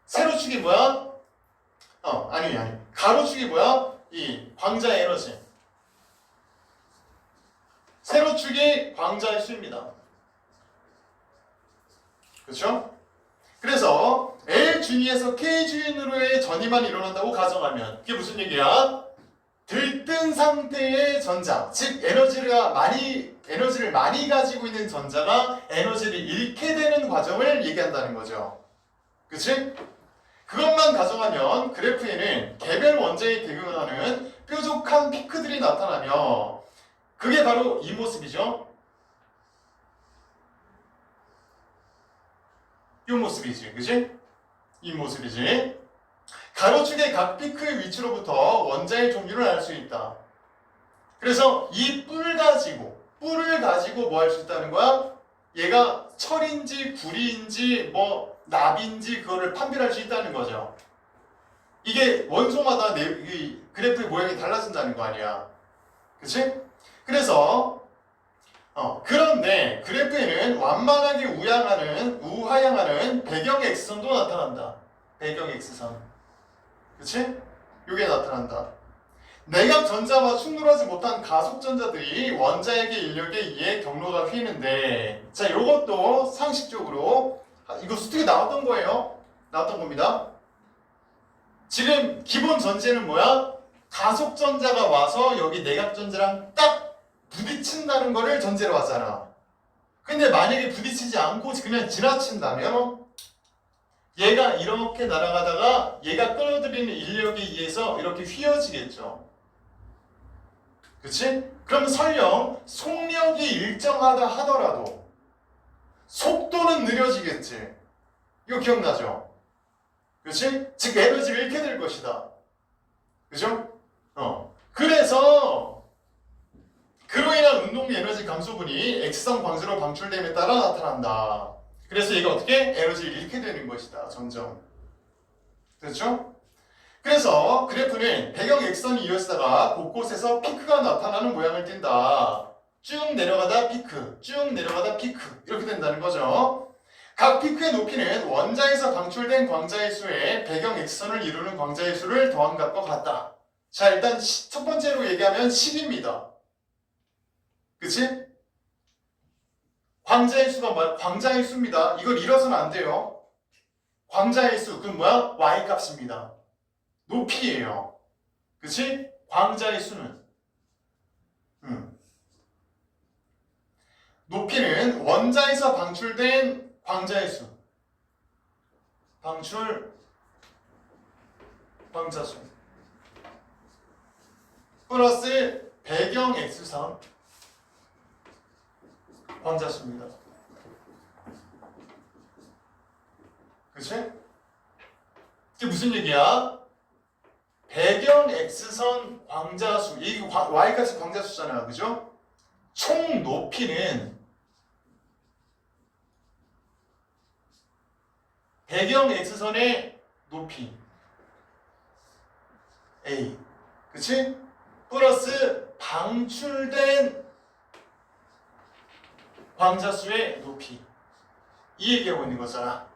세로축이 뭐야? 아니. 가로축이 뭐야? 이 광자의 에너지. 세로축이 광자의 수입니다. 그렇죠? 그래서 L 주위에서 K 주인으로의 전이만 일어난다고 가정하면 그게 무슨 얘기야? 들뜬 상태의 전자, 즉 에너지를 많이 가지고 있는 전자가 에너지를 잃게 되는 과정을 얘기한다는 거죠. 그치? 그것만 가정하면 그래프에는 개별 원자에 대응하는 뾰족한 피크들이 나타나며 그게 바로 이 모습이죠. 이 모습이지, 그치? 이 모습이지. 가로축의 각 피크의 위치로부터 원자의 종류를 알 수 있다. 그래서 이 뿔을 가지고 뭐 할 수 있다는 거야? 얘가 철인지 구리인지 뭐 납인지 그거를 판별할 수 있다는 거죠. 이게 원소마다 이 그래프의 모양이 달라진다는 거 아니야. 그치? 그래서 그런데 그래프에는 완만하게 우하향하는 배경 X선도 나타난다. 배경 X선. 그치? 요게 나타난다. 내각 전자와 충돌하지 못한 가속 전자들이 원자에게 인력에 의해 경로가 휘는데, 자, 요것도 상식적으로 이거 수특이 나왔던 거예요. 나왔던 겁니다. 지금 기본 전제는 뭐야? 가속 전자가 와서 여기 내각 전자랑 딱 부딪힌다는 거를 전제로 하잖아. 근데 만약에 부딪히지 않고 그냥 지나친다면 얘가 이렇게 날아가다가 얘가 끌어들이는 인력에 의해서 이렇게 휘어지겠죠. 그치? 그럼 설령 속력이 일정하다 하더라도 속도는 느려지겠지. 이거 기억나죠? 그치? 즉 에너지를 잃게 될 것이다. 그죠? 그래서 그로 인한 운동 에너지 감소분이 X선 광주로 방출됨에 따라 나타난다. 그래서 얘가 어떻게? 에너지를 잃게 되는 것이다. 점점. 됐죠? 그래서 그래프는 배경 X선이 이어지다가 곳곳에서 피크가 나타나는 모양을 띈다. 쭉 내려가다 피크, 쭉 내려가다 피크 이렇게 된다는 거죠. 각 피크의 높이는 원자에서 방출된 광자의 수에 배경 X선을 이루는 광자의 수를 더한 값과 같다. 자, 일단 첫 번째로 얘기하면 10입니다. 그치? 광자의 수가 뭐야? 광자의 수입니다. 이걸 잃어서는 안 돼요. 광자의 수, 그건 뭐야? Y 값입니다. 높이예요. 그치? 광자의 수는 높이는 원자에서 방출된 광자의 수, 방출 광자수 플러스 배경 X선 광자수입니다. 그치? 이게 무슨 얘기야? 배경 X선 광자수, 이게 Y값이 광자수잖아요. 그죠? 총 높이는 배경 X선의 높이 A, 그치? 플러스 방출된 광자수의 높이, 이 얘기하고 있는 거잖아.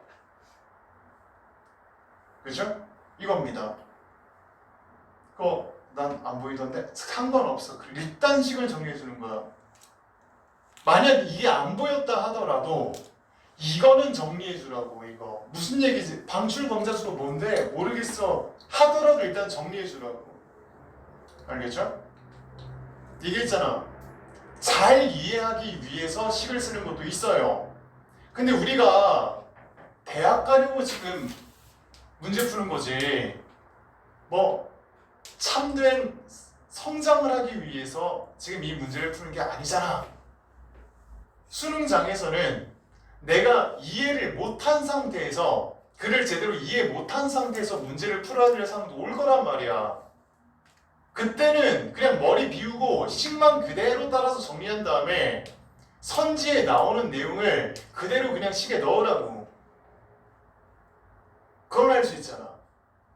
그죠? 이겁니다. 그거 난 안 보이던데 상관없어. 일단식을 정리해 주는 거야. 만약 이게 안 보였다 하더라도 이거는 정리해 주라고. 이거 무슨 얘기지? 방출 광자수가 뭔데 모르겠어 하더라도 일단 정리해 주라고. 알겠죠? 이게 있잖아, 잘 이해하기 위해서 식을 쓰는 것도 있어요. 근데 우리가 대학 가려고 지금 문제 푸는 거지 뭐 참된 성장을 하기 위해서 지금 이 문제를 푸는 게 아니잖아. 수능장에서는 내가 이해를 못한 상태에서, 글을 제대로 이해 못한 상태에서 문제를 풀어야 될 상황도 올 거란 말이야. 그때는 그냥 머리 비우고 식만 그대로 따라서 정리한 다음에 선지에 나오는 내용을 그대로 그냥 식에 넣으라고. 그걸 할 수 있잖아.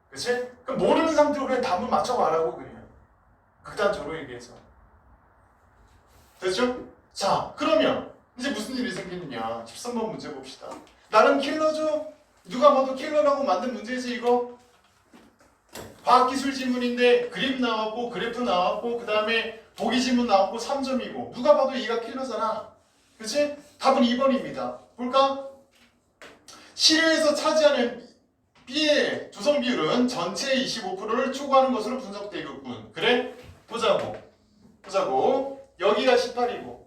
그치? 그럼 모르는 상태로 그냥 답을 맞춰가라고. 그냥 극단적으로 얘기해서. 됐죠? 자, 그러면 이제 무슨 일이 생기느냐. 13번 문제 봅시다. 나는 킬러죠? 누가 봐도 킬러라고 만든 문제지 이거? 과학기술 지문인데 그림 나왔고 그래프 나왔고 그 다음에 보기 지문 나왔고 3점이고 누가 봐도 얘가 킬러잖아. 그치? 답은 2번입니다. 볼까? 시료에서 차지하는 B의 조성 비율은 전체의 25%를 초과하는 것으로 분석되겠군. 그래? 보자고. 여기가 18이고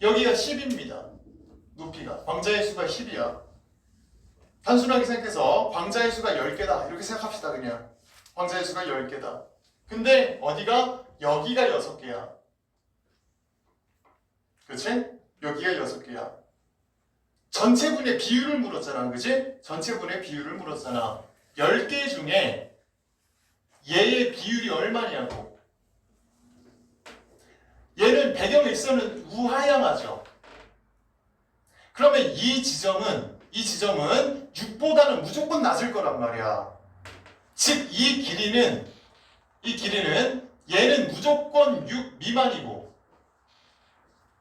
여기가 10입니다. 높이가. 광자의 수가 10이야. 단순하게 생각해서 광자의 수가 10개다. 이렇게 생각합시다. 그냥. 광자의 수가 10개다. 근데 어디가? 여기가 6개야. 그치? 여기가 6개야. 전체분의 비율을 물었잖아. 그치? 전체분의 비율을 물었잖아. 10개 중에 얘의 비율이 얼마냐고. 얘는 배경 X는 우하향하죠. 그러면 이 지점은 6보다는 무조건 낮을 거란 말이야. 즉 이 길이는 얘는 무조건 6 미만이고,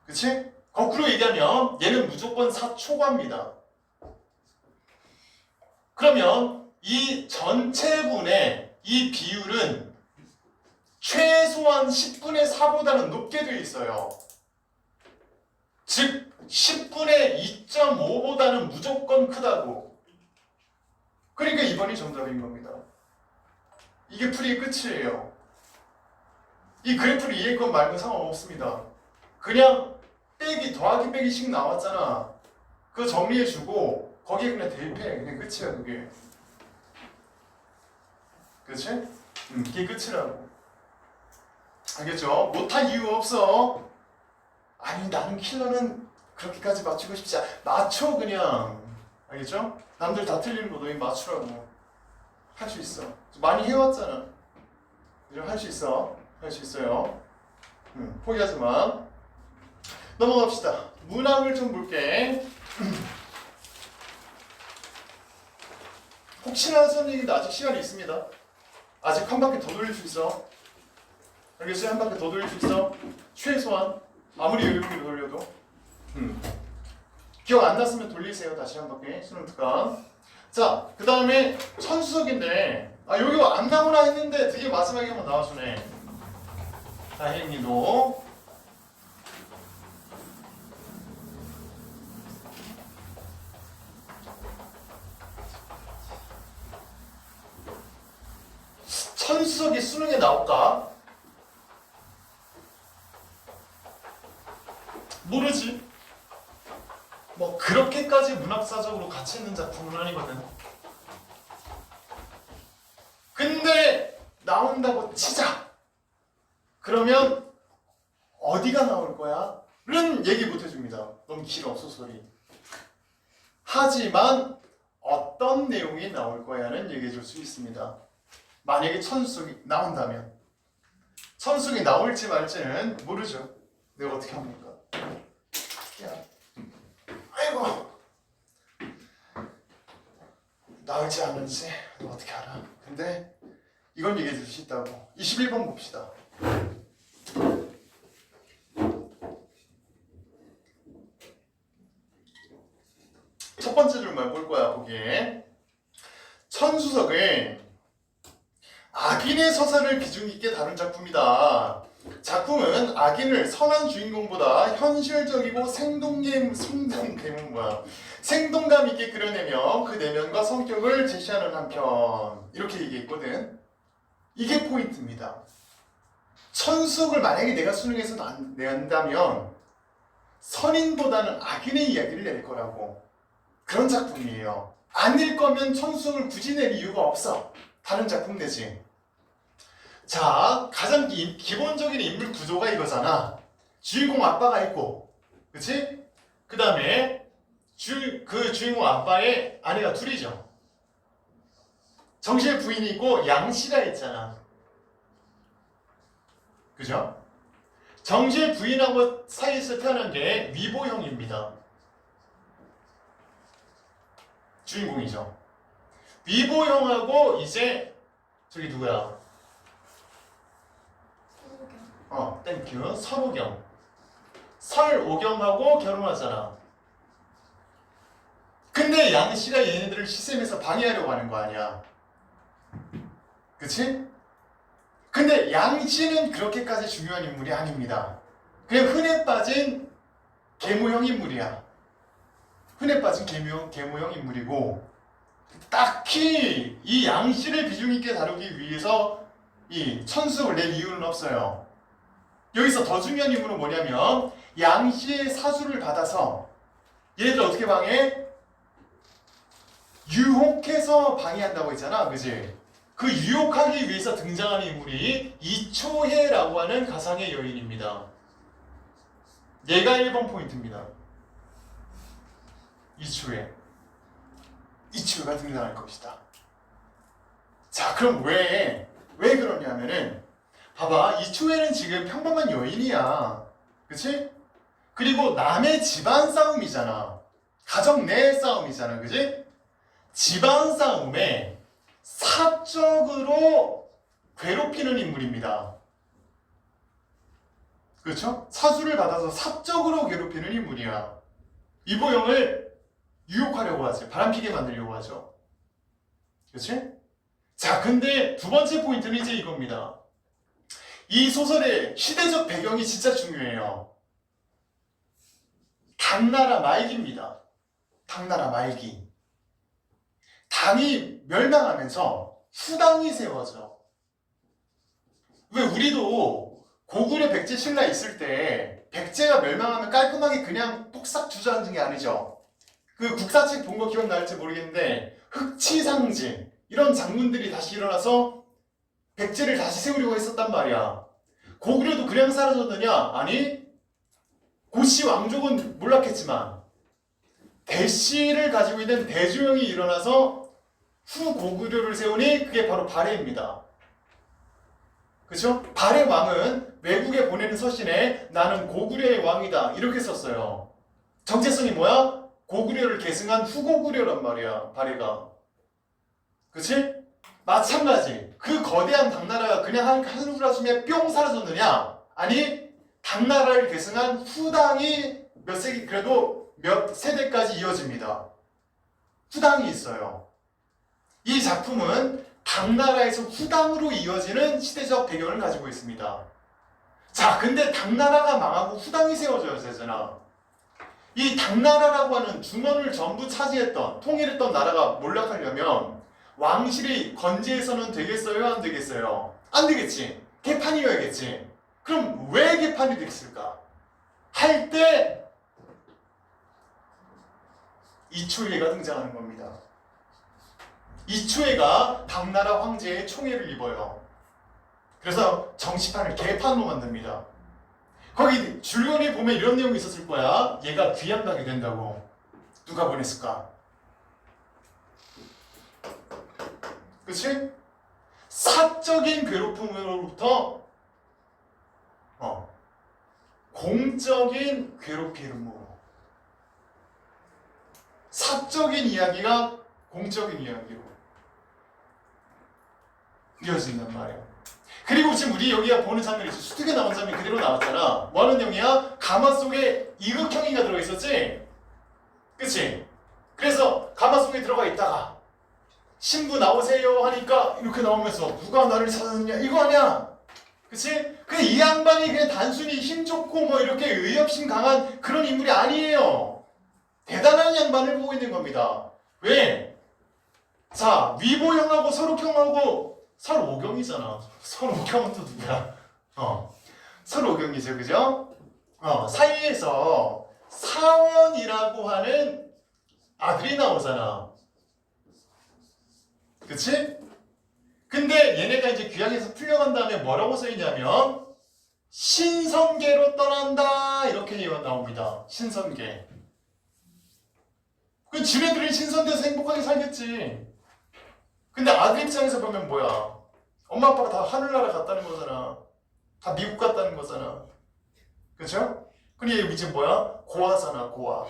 그치? 거꾸로 얘기하면 얘는 무조건 4 초과입니다. 그러면 이 전체분의 이 비율은 최소한 10분의 4보다는 높게 되어 있어요. 즉 10분의 2.5보다는 무조건 크다고. 그러니까 2번이 정답인 겁니다. 이게 풀이의 끝이에요. 이 그래프를 이해할 건 말고 상관없습니다. 그냥 더하기 빼기씩 나왔잖아. 그거 정리해주고 거기에 그냥 대입해. 그냥 끝이야 그게. 그치? 그게 끝이라고. 알겠죠? 못할 이유 없어. 아니 나는 킬러는 그렇게까지 맞추고 싶지 않아. 맞춰 그냥. 알겠죠? 남들 다 틀리는 거 너희 맞추라고. 할 수 있어. 많이 해왔잖아. 할 수 있어. 할 수 있어요. 포기하지 마. 넘어갑시다. 문항을 좀 볼게. 혹시나 선생님인데 아직 시간이 있습니다. 아직 한 바퀴 더 돌릴 수 있어. 알겠어요? 한 바퀴 더 돌릴 수 있어. 최소한 아무리 여유롭게 돌려도. 기억 안 났으면 돌리세요. 다시 한 바퀴. 수능 특강. 자, 그 다음에 천수석인데 여기 안 나오나 했는데 되게 마지막에 한번 나와주네. 다행히도. 천수석이 수능에 나올까? 모르지. 뭐 그렇게까지 문학사적으로 가치 있는 작품은 아니거든. 근데 나온다고 치자. 그러면 어디가 나올 거야? 는 얘기 못 해줍니다. 너무 길어 소설이. 하지만 어떤 내용이 나올 거야는 얘기해 줄 수 있습니다. 만약에 천수석이 나온다면. 천수석이 나올지 말지는 모르죠. 내가 어떻게 합니까? 야, 아이고, 나올지 안 나올지 어떻게 알아? 근데 이건 얘기해 줄 수 있다고. 21번 봅시다. 첫 번째 줄만 볼 거야. 보기에 천수석은 악인의 서사를 비중 있게 다룬 작품이다. 작품은 악인을 선한 주인공보다 현실적이고 생동감 있게 그려내며 그 내면과 성격을 제시하는 한편, 이렇게 얘기했거든. 이게 포인트입니다. 천수석을 만약에 내가 수능에서 낸다면 선인보다는 악인의 이야기를 낼 거라고. 그런 작품이에요. 안 낼 거면 천수석을 굳이 낼 이유가 없어. 다른 작품 내지. 자, 가장 기본적인 인물 구조가 이거잖아. 주인공 아빠가 있고, 그치? 그 다음에 그 주인공 아빠의 아내가 둘이죠. 정실 부인이 있고 양씨가 있잖아. 그죠? 정실 부인하고 사이에서 태어난 게 위보형입니다. 주인공이죠. 위보형하고 이제 저기 누구야? 땡큐. 설오경. 설오경하고 결혼하잖아. 근데 양씨가 얘네들을 시샘에서 방해하려고 하는 거 아니야. 그치? 근데 양씨는 그렇게까지 중요한 인물이 아닙니다. 그냥 흔해 빠진 계모형 인물이야. 흔해 빠진 계모형 인물이고, 딱히 이 양씨를 비중 있게 다루기 위해서 이 천수를 낼 이유는 없어요. 여기서 더 중요한 인물은 뭐냐면 양씨의 사주를 받아서 얘네들 어떻게 방해? 유혹해서 방해한다고 했잖아, 그지? 그 유혹하기 위해서 등장하는 인물이 이초해라고 하는 가상의 여인입니다. 얘가 1번 포인트입니다. 이초해가 등장할 것이다. 자, 그럼 왜 그러냐면은 봐봐, 이초해는 지금 평범한 여인이야, 그치? 그리고 남의 집안 싸움이잖아. 가정 내 싸움이잖아, 그치? 집안 싸움에 사적으로 괴롭히는 인물입니다. 그렇죠? 사주를 받아서 사적으로 괴롭히는 인물이야. 이보영을 유혹하려고 하지. 바람피게 만들려고 하죠. 그렇지? 자, 근데 두 번째 포인트는 이제 이겁니다. 이 소설의 시대적 배경이 진짜 중요해요. 당나라 말기입니다. 당나라 말기. 당이 멸망하면서 후당이 세워져. 왜 우리도 고구려 백제 신라 있을 때 백제가 멸망하면 깔끔하게 그냥 뚝싹 주저앉은 게 아니죠. 그 국사책 본 거 기억날지 모르겠는데 흑치상징 이런 장군들이 다시 일어나서 백제를 다시 세우려고 했었단 말이야. 고구려도 그냥 사라졌느냐? 아니, 고씨 왕족은 몰락했지만 대씨를 가지고 있는 대조영이 일어나서 후고구려를 세우니 그게 바로 발해입니다. 그렇죠? 발해 왕은 외국에 보내는 서신에 나는 고구려의 왕이다 이렇게 썼어요. 정체성이 뭐야? 고구려를 계승한 후고구려란 말이야, 발해가. 그치? 마찬가지. 그 거대한 당나라가 그냥 한 하루아침에 뿅 사라졌느냐? 아니, 당나라를 계승한 후당이 몇 세기, 그래도 몇 세대까지 이어집니다. 후당이 있어요. 이 작품은 당나라에서 후당으로 이어지는 시대적 배경을 가지고 있습니다. 자, 근데 당나라가 망하고 후당이 세워져야 되잖아. 이 당나라라고 하는 중원을 전부 차지했던, 통일했던 나라가 몰락하려면 왕실이 건재해서는 되겠어요? 안 되겠어요? 안 되겠지. 개판이어야겠지. 그럼 왜 개판이 됐을까? 할 때 이초해가 등장하는 겁니다. 이초해가 당나라 황제의 총애를 입어요. 그래서 정치판을 개판으로 만듭니다. 거기 줄거리 보면 이런 내용이 있었을 거야. 얘가 귀양 가게 된다고. 누가 보냈을까? 그치? 사적인 괴롭힘으로부터 공적인 괴롭힘으로. 사적인 이야기가 공적인 이야기로 이어진단 말이야. 그리고 지금 우리 여기가 보는 장면이 있어. 수특에 나온 장면이 그대로 나왔잖아. 뭐 하는 내용이야? 가마 속에 이극형이가 들어있었지? 그치? 그래서 가마 속에 들어가 있다가 신부 나오세요 하니까 이렇게 나오면서 누가 나를 찾았느냐 이거 아니야? 그치? 근데 이 양반이 그냥 단순히 힘 좋고 뭐 이렇게 의협심 강한 그런 인물이 아니에요. 대단한 양반을 보고 있는 겁니다. 왜? 자, 위보형하고 설옥형하고 설오경이잖아. 설오경은 또 누구야? 설오경이죠, 그죠? 사이에서 사원이라고 하는 아들이 나오잖아. 그치? 근데 얘네가 이제 귀향에서 풀려간 다음에 뭐라고 써있냐면 신선계로 떠난다 이렇게 나옵니다. 신선계. 그 지네들이 신선돼서 행복하게 살겠지. 근데 아들 입장에서 보면 뭐야? 엄마 아빠가 다 하늘나라 갔다는 거잖아. 다 미국 갔다는 거잖아. 그쵸? 근데 이제 뭐야? 고아잖아, 고아.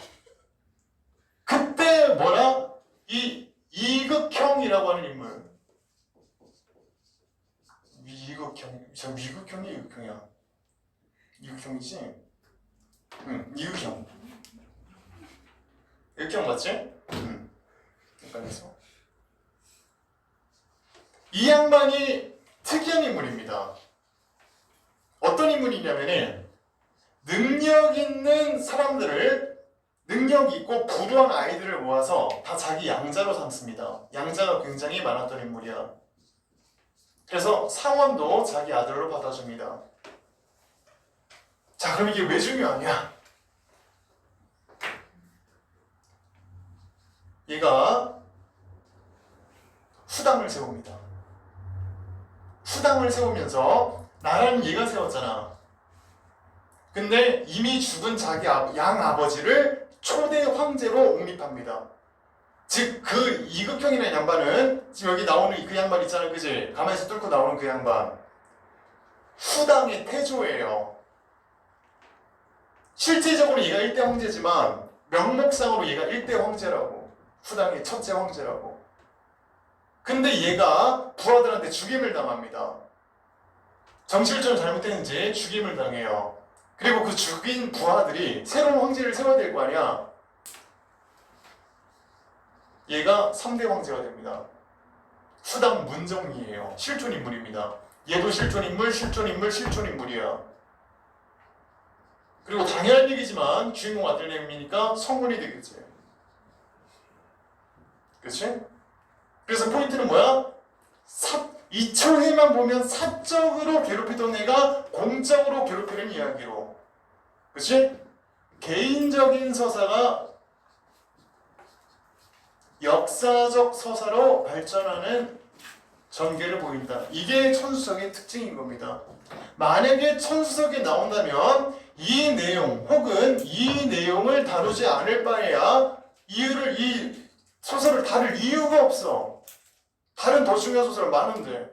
그때 뭐라? 이 이극형이라고 하는 인물. 저 미극형이 이극형이야. 이극형이지? 응, 이극형. 이극형 맞지? 응. 헷갈렸어. 이 양반이 특이한 인물입니다. 어떤 인물이냐면은 능력 있는 사람들을 능력 있고 부유한 아이들을 모아서 다 자기 양자로 삼습니다. 양자가 굉장히 많았던 인물이야. 그래서 상원도 자기 아들로 받아줍니다. 자, 그럼 이게 왜 중요하냐? 얘가 후당을 세웁니다. 후당을 세우면서 나라는 얘가 세웠잖아. 근데 이미 죽은 자기 양아버지를 초대 황제로 옹립합니다. 즉 그 이극형이라는 양반은 지금 여기 나오는 그 양반 있잖아, 그지? 가만히서 뚫고 나오는 그 양반 후당의 태조예요. 실제적으로 얘가 1대 황제지만 명목상으로 얘가 1대 황제라고. 후당의 첫째 황제라고. 근데 얘가 부하들한테 죽임을 당합니다. 정실전 잘못했는지 죽임을 당해요. 그리고 그 죽인 부하들이 새로운 황제를 세워야 될 거 아니야. 얘가 3대 황제가 됩니다. 후당 문정이에요. 실존인물입니다. 얘도 실존인물, 실존인물, 실존인물이야. 그리고 당연한 얘기지만 주인공 아들 내음이니까 성문이 되겠지. 그치? 그래서 포인트는 뭐야? 이초회만 보면 사적으로 괴롭히던 애가 공적으로 괴롭히는 이야기로. 그치? 개인적인 서사가 역사적 서사로 발전하는 전개를 보인다. 이게 천수석의 특징인 겁니다. 만약에 천수석에 나온다면 이 내용 혹은 이 내용을 다루지 않을 바에야 이 소설을 다룰 이유가 없어. 다른 더 중요한 소설 많은데.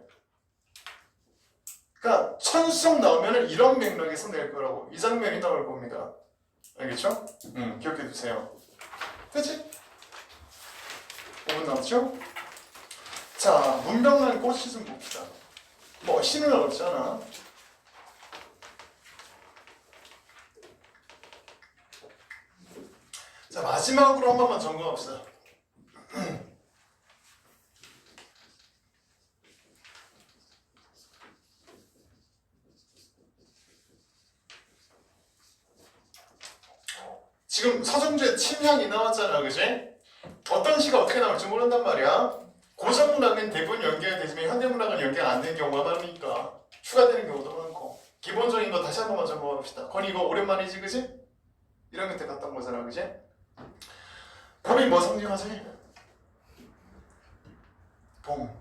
그러니까 천수석 나오면 이런 맥락에서 낼 거라고. 이 장면이 나올 겁니다. 알겠죠? 기억해 두세요. 됐지? 5분 남았죠? 자, 문병란 꽃이 좀 봅시다. 뭐 신은 어렵잖아. 자, 마지막으로 한 번만 점검합시다. 지금 서정주의 침향이 나왔잖아, 그지? 어떤 시가 어떻게 나올지 모른단 말이야. 고전문학은 대부분 연계가 되지만 현대문학은 연계가 안 되는 경우가 많으니까 추가되는 경우도 많고. 기본적인 거 다시 한 번만 점검합시다. 건이 이거 오랜만이지, 그지? 1학년 때 갔던 거잖아, 그지? 봄이 뭐 상징하지? 봄.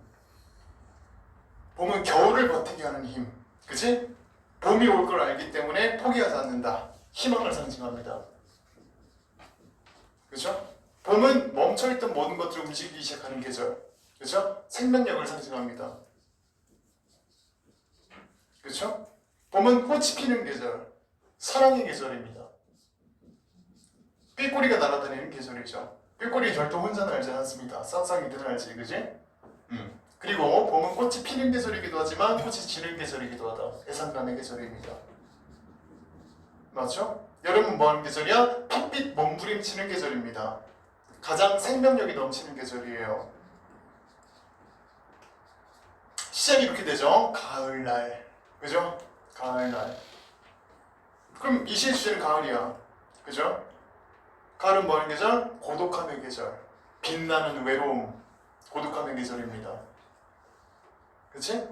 봄은 겨울을 버티게 하는 힘, 그지? 봄이 올 걸 알기 때문에 포기하지 않는다. 희망을 상징합니다. 그죠? 봄은 멈춰있던 모든 것들을 움직이기 시작하는 계절. 그죠? 생명력을 상징합니다. 그죠? 봄은 꽃이 피는 계절. 사랑의 계절입니다. 삐꼬리가 날아다니는 계절이죠. 삐꼬리 절대 혼자 날지 않습니다. 쌍쌍이들 날지, 그지? 그리고 봄은 꽃이 피는 계절이기도 하지만 꽃이 지는 계절이기도 하다. 애산감의 계절입니다. 맞죠? 여름은 뭐하는 계절이야? 풋빛 몸부림치는 계절입니다. 가장 생명력이 넘치는 계절이에요. 시작이 이렇게 되죠. 가을날. 그죠? 가을날. 그럼 이 시의 주제는 가을이야. 그죠? 가을은 뭐하는 계절? 고독함의 계절. 빛나는 외로움. 고독함의 계절입니다. 그치?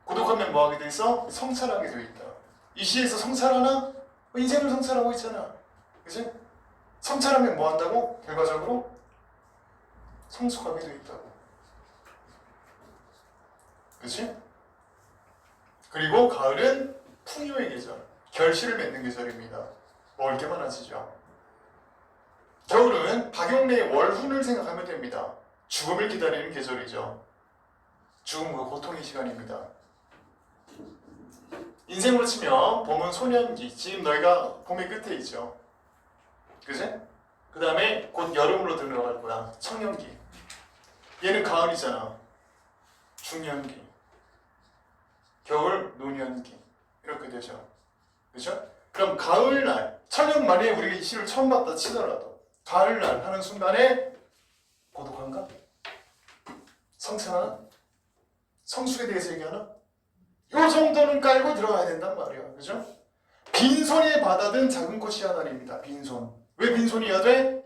고독하면 뭐하게 돼 있어? 성찰하게 돼 있다. 이 시에서 성찰하나? 인생을 성찰하고 있잖아. 그치? 성찰하면 뭐 한다고? 결과적으로 성숙하게 돼 있다고. 그치? 그리고 가을은 풍요의 계절, 결실을 맺는 계절입니다. 먹을 게 많아지죠. 겨울은 박용래의 월훈을 생각하면 됩니다. 죽음을 기다리는 계절이죠. 죽음과 고통의 시간입니다. 인생으로 치면 봄은 소년기, 지금 너희가 봄의 끝에 있죠. 그치? 그 다음에 곧 여름으로 들어갈 거야. 청년기. 얘는 가을이잖아. 중년기. 겨울, 노년기. 이렇게 되죠. 그죠? 그럼 가을날, 천년 만에 우리가 이 시를 처음 봤다 치더라도 가을날 하는 순간에 고독한가? 성찰하나? 성숙에 대해서 얘기하나? 요 정도는 깔고 들어가야 된단 말이야. 그죠? 빈손에 받아든 작은 꽃이 하나입니다. 빈손. 왜 빈손이어야 돼?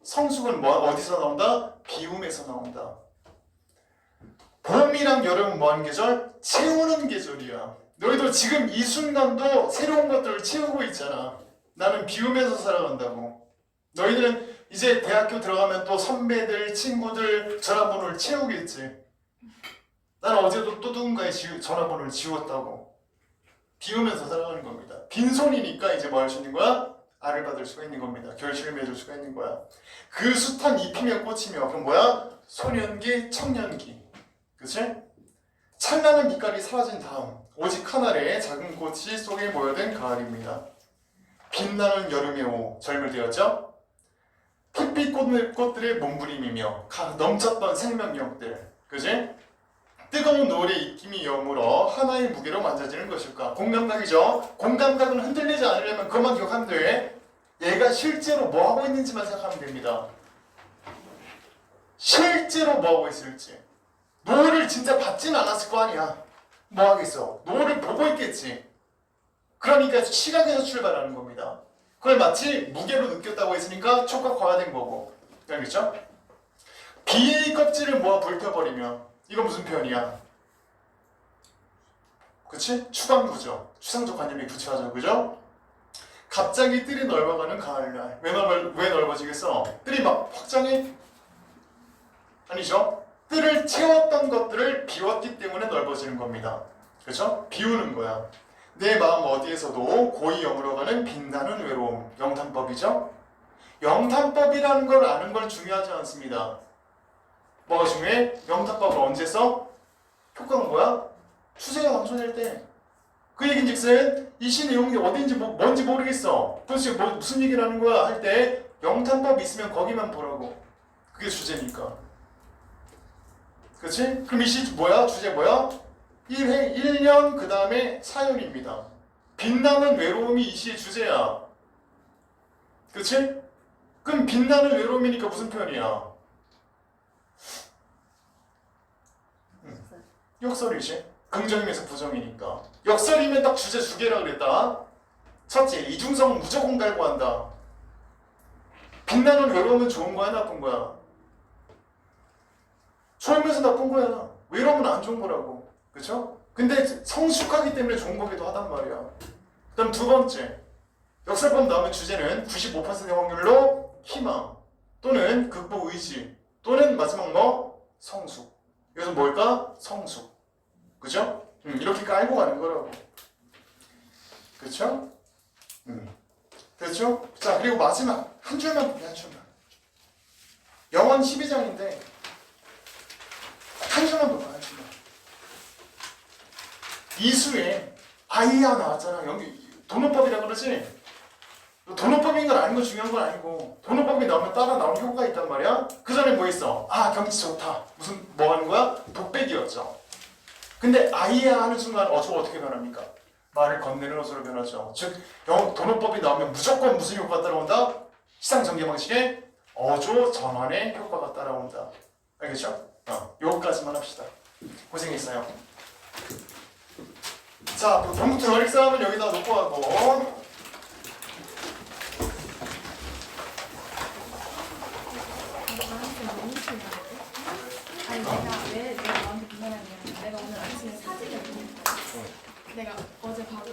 성숙은 어디서 나온다? 비움에서 나온다. 봄이랑 여름은 뭐하는 계절? 채우는 계절이야. 너희도 지금 이 순간도 새로운 것들을 채우고 있잖아. 나는 비우면서 살아간다고. 너희들은 이제 대학교 들어가면 또 선배들, 친구들 전화번호를 채우겠지. 나는 어제도 또 누군가의 전화번호를 지웠다고. 비우면서 살아가는 겁니다. 빈손이니까 이제 뭐 할 수 있는 거야? 알을 받을 수가 있는 겁니다. 결실을 맺을 수가 있는 거야. 그 숱한 잎이며 꽃이며 그럼 뭐야? 소년기, 청년기. 그치? 찬란한 빛깔이 사라진 다음 오직 하나의 작은 꽃이 속에 모여든 가을입니다. 빛나는 여름의 오후 젊을 때였죠? 핏빛 꽃들의 몸부림이며 넘쳤던 생명력들. 그치? 뜨거운 노을의 입김이 여물어 하나의 무게로 만져지는 것일까? 공감각이죠? 공감각은 흔들리지 않으려면 그것만 기억하면 돼. 얘가 실제로 뭐하고 있는지만 생각하면 됩니다. 실제로 뭐하고 있을지. 노을을 진짜 받진 않았을 거 아니야. 뭐하겠어? 노을을 보고 있겠지. 그러니까 시각에서 출발하는 겁니다. 그걸 마치 무게로 느꼈다고 했으니까 촉각화된 거고. 알겠죠? 비의 껍질을 모아 불펴버리면 이거 무슨 표현이야? 그치? 추방구죠. 추상적 관념이 구체화죠. 그죠? 갑자기 뜰이 넓어가는 가을날. 왜 넓어지겠어? 뜰이 막 확장해? 아니죠? 뜰을 채웠던 것들을 비웠기 때문에 넓어지는 겁니다. 그렇죠? 비우는 거야. 내 마음 어디에서도 고이 여물어가는 빛나는 외로움. 영탄법이죠? 영탄법이라는 걸 아는 건 중요하지 않습니다. 뭐가 중요해? 영탄법을 언제 써? 효과는 뭐야? 추세가 감소될 때. 그 얘긴즉슨 이 시 내용이 어딘지 뭔지 모르겠어. 도대체 무슨 얘기를 하는 거야? 할 때 영탄법 있으면 거기만 보라고. 그게 주제니까. 그치? 그럼 이 시 뭐야? 주제 뭐야? 1회 1년 그 다음에 사연입니다. 빛나는 외로움이 이 시의 주제야. 그치? 그럼 빛나는 외로움이니까 무슨 표현이야? 역설이지. 긍정이면서 부정이니까. 역설이면 딱 주제 두 개라 그랬다. 첫째, 이중성은 무조건 갈구한다. 빛나는 외로움은 좋은 거야, 나쁜 거야? 좋으면서 나쁜 거야. 외로움은 안 좋은 거라고. 그쵸? 근데 성숙하기 때문에 좋은 거기도 하단 말이야. 그다음 두 번째, 역설법 나오면 주제는 95%의 확률로 희망 또는 극복 의지 또는 마지막 뭐? 성숙. 이것은 뭘까? 성숙. 그죠? 이렇게 깔고 가는 거라고. 그쵸? 됐죠? 자, 그리고 마지막 한 줄만 볼게, 한 줄만. 영원 12장인데 한 줄만 볼까, 한 줄만. 이수에 아이야 나왔잖아. 여기 도노법이라 그러지? 도노법인 건 아닌 건 중요한 건 아니고 도노법이 나오면 따라 나오는 효과가 있단 말이야. 그 전에 뭐 있어? 아, 경치 좋다. 무슨 뭐 하는 거야? 독백이었죠. 근데 아이야 하는 순간 어조가 어떻게 변합니까? 말을 건네는 어조로 변하죠. 즉 도노법이 나오면 무조건 무슨 효과가 따라온다? 시상전개 방식의 어조 전환의 효과가 따라온다. 알겠죠? 요거까지만 합시다. 고생했어요. 자, 본부터 어릭 싸움은 여기다 놓고 하고 아니 내가 너한테 불만한 게 아니라 내가 오늘 아침에 사진을 보니까 내가 어제 바로